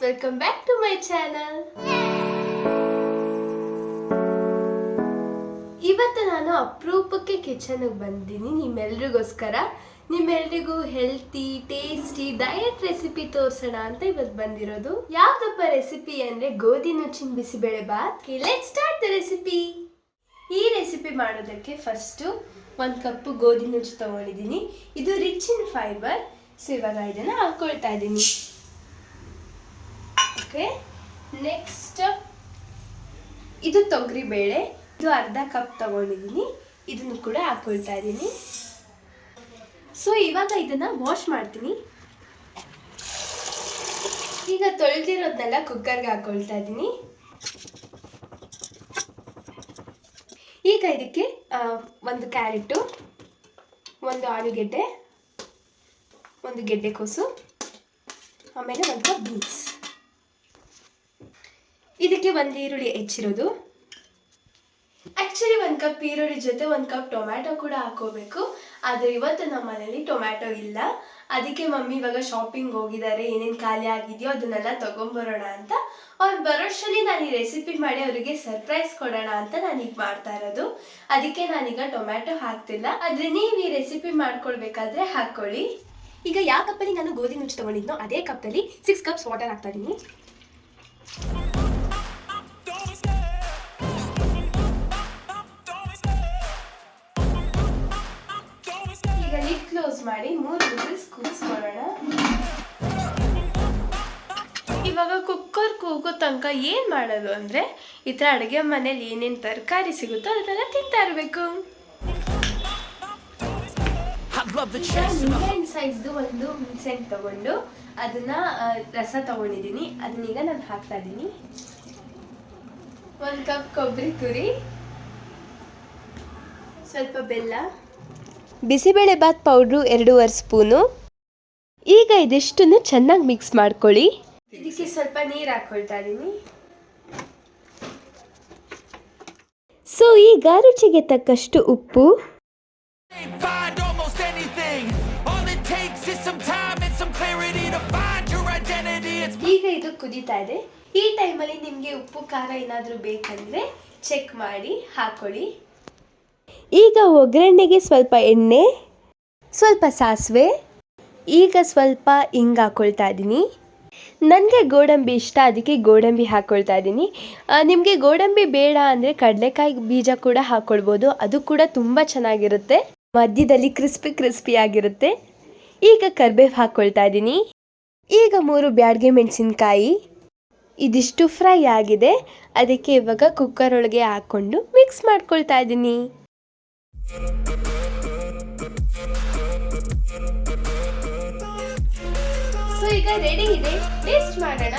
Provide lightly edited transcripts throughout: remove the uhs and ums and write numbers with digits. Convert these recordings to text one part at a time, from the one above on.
welcome back to my channel. ಇವತ್ತು ನಾನು ಅಪರೂಪಕ್ಕೆ ಕಿಚನ್ಗೆ ಬಂದಿದ್ದೀನಿ ನಿಮ್ಮೆಲ್ಲರಿಗೋಸ್ಕರ. ನಿಮ್ಮೆಲ್ಲರಿಗೂ ಹೆಲ್ತಿ ಟೇಸ್ಟಿ ಡಯಟ್ ರೆಸಿಪಿ ತೋರಿಸೋಣ ಅಂತ ಇವತ್ತು ಬಂದಿರೋದು. ಯಾವ್ದಪ್ಪ ರೆಸಿಪಿ ಅಂದರೆ ಗೋಧಿ ನುಚ್ಚಿನ bisibele bath. Let's start the recipe. ಈ ರೆಸಿಪಿ ಮಾಡೋದಕ್ಕೆ ಫಸ್ಟು 1 ಕಪ್ ಗೋಧಿ ನುಚ್ಚು ತೊಗೊಂಡಿದ್ದೀನಿ. ಇದು ರಿಚ್ ಇನ್ ಫೈಬರ್. ಸೊ ಇವಾಗ ಇದನ್ನು ಹಾಕ್ಕೊಳ್ತಾ ಇದ್ದೀನಿ. ಓಕೆ, ನೆಕ್ಸ್ಟ್ ಇದು ತೊಗರಿ ಬೇಳೆ. ಇದು ಅರ್ಧ ಕಪ್ ತಗೊಂಡಿದ್ದೀನಿ. ಇದನ್ನು ಕೂಡ ಹಾಕ್ಕೊಳ್ತಾ ಇದ್ದೀನಿ. ಸೊ ಇವಾಗ ಇದನ್ನು ವಾಶ್ ಮಾಡ್ತೀನಿ. ಈಗ ತೊಳೆದಿರೋದನ್ನೆಲ್ಲ ಕುಕ್ಕರ್ಗೆ ಹಾಕ್ಕೊಳ್ತಾ ಇದ್ದೀನಿ. ಈಗ ಇದಕ್ಕೆ 1 ಕ್ಯಾರೆಟು, 1 ಆಲೂಗೆಡ್ಡೆ, 1 ಗೆಡ್ಡೆಕೋಸು, ಆಮೇಲೆ 1 ಕಪ್ ಬೀನ್ಸ್. ಇದಕ್ಕೆ 1 ಈರುಳ್ಳಿ ಹೆಚ್ಚಿರೋದು. ಆ್ಯಕ್ಚುಲಿ 1 ಕಪ್ ಈರುಳ್ಳಿ ಜೊತೆ 1 ಕಪ್ ಟೊಮ್ಯಾಟೊ ಕೂಡ ಹಾಕೋಬೇಕು. ಆದರೆ ಇವತ್ತು ನಮ್ಮ ಮನೇಲಿ ಟೊಮ್ಯಾಟೊ ಇಲ್ಲ. ಅದಕ್ಕೆ ಮಮ್ಮಿ ಇವಾಗ ಶಾಪಿಂಗ್ ಹೋಗಿದ್ದಾರೆ. ಏನೇನು ಖಾಲಿ ಆಗಿದೆಯೋ ಅದನ್ನೆಲ್ಲ ತೊಗೊಂಬರೋಣ ಅಂತ. ಅವ್ರು ಬರೋಷ್ಟರಲ್ಲಿ ನಾನು ಈ ರೆಸಿಪಿ ಮಾಡಿ ಅವರಿಗೆ ಸರ್ಪ್ರೈಸ್ ಕೊಡೋಣ ಅಂತ ನಾನೀಗ ಮಾಡ್ತಾ ಇರೋದು. ಅದಕ್ಕೆ ನಾನೀಗ ಟೊಮ್ಯಾಟೊ ಹಾಕ್ತಿಲ್ಲ. ಆದರೆ ನೀವು ಈ ರೆಸಿಪಿ ಮಾಡ್ಕೊಳ್ಬೇಕಾದ್ರೆ ಹಾಕ್ಕೊಳ್ಳಿ. ಈಗ ಯಾವ ಕಪ್ಪಲ್ಲಿ ನಾನು ಗೋಧಿ ನುಚ್ಚು ತೊಗೊಂಡಿದ್ನೋ ಅದೇ ಕಪ್ಪಲ್ಲಿ 6 ಕಪ್ಸ್ ವಾಟರ್ ಹಾಕ್ತಾ ಇದ್ದೀನಿ. ಈಗ ಲಿಡ್ ಕ್ಲೋಸ್ ಮಾಡಿ 3 ವಿಸಿಲ್ಸ್ ಕೂಗಿಸ್ಕೊಳ್ಳೋಣ. ಇವಾಗ ಕುಕ್ಕರ್ ಕೂಗೋ ತನಕ ಏನು ಮಾಡೋದು ಅಂದರೆ ಈ ಥರ ಅಡುಗೆ ಮನೇಲಿ ಏನೇನು ತರಕಾರಿ ಸಿಗುತ್ತೋ ಅದನ್ನೆಲ್ಲ ತಿಂತಾ ಇರಬೇಕು. ಮೀಡಿಯಂ ಸೈಜ್ದು 1 ಹುಣಸೆಹಣ್ಣು ತಗೊಂಡು ಅದನ್ನ ರಸ ತಗೊಂಡಿದ್ದೀನಿ. ಅದನ್ನೀಗ ನಾನು ಹಾಕ್ತಾ ಇದ್ದೀನಿ. 1 ಕಪ್ ಕೊಬ್ಬರಿ ತುರಿ, ಸ್ವಲ್ಪ ಬೆಲ್ಲ, ಬಿಸಿಬೇಳೆಬಾತ್ ಪೌಡ್ರು 2.5 ಸ್ಪೂನು. ಈಗ ಇದಿಷ್ಟನ್ನು ಚೆನ್ನಾಗಿ ಮಿಕ್ಸ್ ಮಾಡ್ಕೊಳ್ಳಿ. ಇದಕ್ಕೆ ಸ್ವಲ್ಪ ನೀರು ಹಾಕ್ಕೊಳ್ತಾ ಇದ್ದೀನಿ. ಸೊ ಈಗ ರುಚಿಗೆ ತಕ್ಕಷ್ಟು ಉಪ್ಪು, ಈಗ ಇದು ಕುದೀತಾ ಇದೆ. ಈ ಟೈಮಲ್ಲಿ ನಿಮಗೆ ಉಪ್ಪು ಖಾರ ಏನಾದರೂ ಬೇಕಂದರೆ ಚೆಕ್ ಮಾಡಿ ಹಾಕೊಳ್ಳಿ. ಈಗ ಒಗ್ಗರಣೆಗೆ ಸ್ವಲ್ಪ ಎಣ್ಣೆ, ಸ್ವಲ್ಪ ಸಾಸಿವೆ, ಈಗ ಸ್ವಲ್ಪ ಹಿಂಗೆ ಹಾಕ್ಕೊಳ್ತಾ ಇದ್ದೀನಿ. ನನಗೆ ಗೋಡಂಬಿ ಇಷ್ಟ, ಅದಕ್ಕೆ ಗೋಡಂಬಿ ಹಾಕ್ಕೊಳ್ತಾ ಇದ್ದೀನಿ. ನಿಮಗೆ ಗೋಡಂಬಿ ಬೇಡ ಅಂದರೆ ಕಡಲೆಕಾಯಿ ಬೀಜ ಕೂಡ ಹಾಕ್ಕೊಳ್ಬೋದು. ಅದು ಕೂಡ ತುಂಬ ಚೆನ್ನಾಗಿರುತ್ತೆ. ಮಧ್ಯದಲ್ಲಿ ಕ್ರಿಸ್ಪಿ ಆಗಿರುತ್ತೆ. ಈಗ ಕರಿಬೇವು ಹಾಕ್ಕೊಳ್ತಾ ಇದ್ದೀನಿ. ಈಗ 3 ಬ್ಯಾಡಗೆ ಮೆಣಸಿನ್ಕಾಯಿ. ಇದಿಷ್ಟು ಫ್ರೈ ಆಗಿದೆ. ಅದಕ್ಕೆ ಇವಾಗ ಕುಕ್ಕರ್ ಒಳಗೆ ಹಾಕ್ಕೊಂಡು ಮಿಕ್ಸ್ ಮಾಡ್ಕೊಳ್ತಾ ಇದ್ದೀನಿ. ಸೊ ಈಗ ರೆಡಿ ಇದೆ, ಟೇಸ್ಟ್ ಮಾಡೋಣ.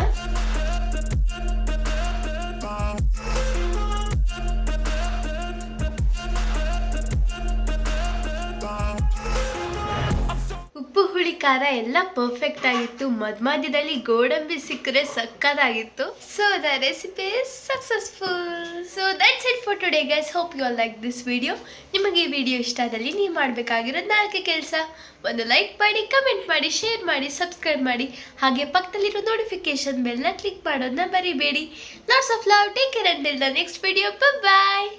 ಉಪ್ಪು ಹುಳಿ ಖಾರ ಎಲ್ಲ ಪರ್ಫೆಕ್ಟ್ ಆಗಿತ್ತು. ಮಧ್ಯದಲ್ಲಿ ಗೋಡಂಬಿ ಸಿಕ್ಕರೆ ಸಕ್ಕತ್ತಾಗಿತ್ತು. So the recipe is successful. So that's it for today guys. Hope you all like this video. ನಿಮಗೆ ಈ ವಿಡಿಯೋ ಇಷ್ಟ ಆದಲ್ಲಿ ನೀವು ಮಾಡಬೇಕಾಗಿರೋದು 4 ಕೆಲಸ. 1 ಲೈಕ್ ಮಾಡಿ, ಕಮೆಂಟ್ ಮಾಡಿ, ಶೇರ್ ಮಾಡಿ, ಸಬ್ಸ್ಕ್ರೈಬ್ ಮಾಡಿ. ಹಾಗೆ ಪಕ್ಕದಲ್ಲಿರೋ ನೋಟಿಫಿಕೇಶನ್ ಬೆಲ್ನ ಕ್ಲಿಕ್ ಮಾಡೋದನ್ನ ಮರಿಬೇಡಿ. Lots of love. Take care until the next video. Bye.